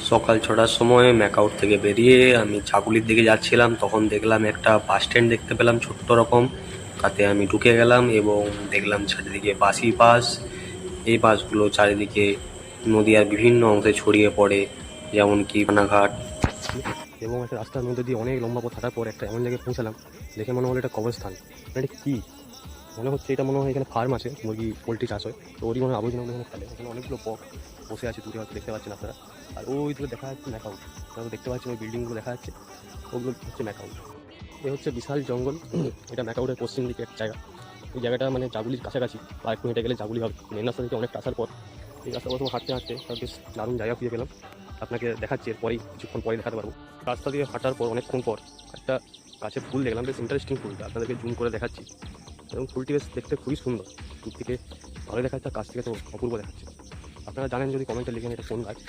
সকাল ৬টার সময় ম্যাকআউট থেকে বেরিয়ে আমি চাকুলির দিকে যাচ্ছিলাম, তখন দেখলাম একটা বাস স্ট্যান্ড দেখতে পেলাম ছোট্ট রকম। তাতে আমি ঢুকে গেলাম এবং দেখলাম চারিদিকে বাসই বাস। এই বাসগুলো চারিদিকে নদীয়ার বিভিন্ন অংশে ছড়িয়ে পড়ে, যেমন কি রানাঘাট। এবং একটা রাস্তার মধ্যে দিয়ে অনেক লম্বা পথ হাঁটার পর একটা এমন জায়গায় পৌঁছালাম, দেখে মনে হলো এটা কবরস্থান। এটা কি মনে হচ্ছে, এটা মনে হয় এখানে ফার্ম আছে, মুরগি পোলট্রি চাষ হয়, তো ওরই মনে হয় আবর্জনা এখানে ফেলে। এখানে অনেকগুলো বক বসে আছে, দূরে হয়তো দেখতে পাচ্ছেন আপনারা। আর ওই দূরে দেখা যাচ্ছে ম্যাকআউট, আপনারা দেখতে পাচ্ছেন ওই বিল্ডিংগুলো দেখা যাচ্ছে, ওগুলো হচ্ছে ম্যাকআউট। এ হচ্ছে বিশাল জঙ্গল। এটা ম্যাকআউটের পশ্চিম দিকে এক জায়গা। এই জায়গাটা মানে জাগুলির কাছাকাছি, বা একটু হেঁটে গেলে জাগুলি হবে। মেন রাস্তা থেকে অনেকটা আসার পর এই রাস্তা প্রথম হাঁটতে হাঁটতে তার বেশ দারুণ জায়গা খুঁজে পেলাম। আপনাকে দেখাচ্ছি, এরপরেই কিছুক্ষণ পরে দেখাতে পারবো। রাস্তা দিয়ে হাঁটার পর অনেকক্ষণ পর একটা গাছের ফুল দেখলাম, বেশ ইন্টারেস্টিং ফুলটা আপনাদেরকে জুম করে দেখাচ্ছি। এবং ফুলটি বেশ দেখতে খুবই সুন্দর, দূর থেকে ভালো দেখাচ্ছে, কাছ থেকে তো অপূর্ব দেখাচ্ছে। আপনারা জানেন যদি কমেন্টে লিখেন এটা কোন গাছ।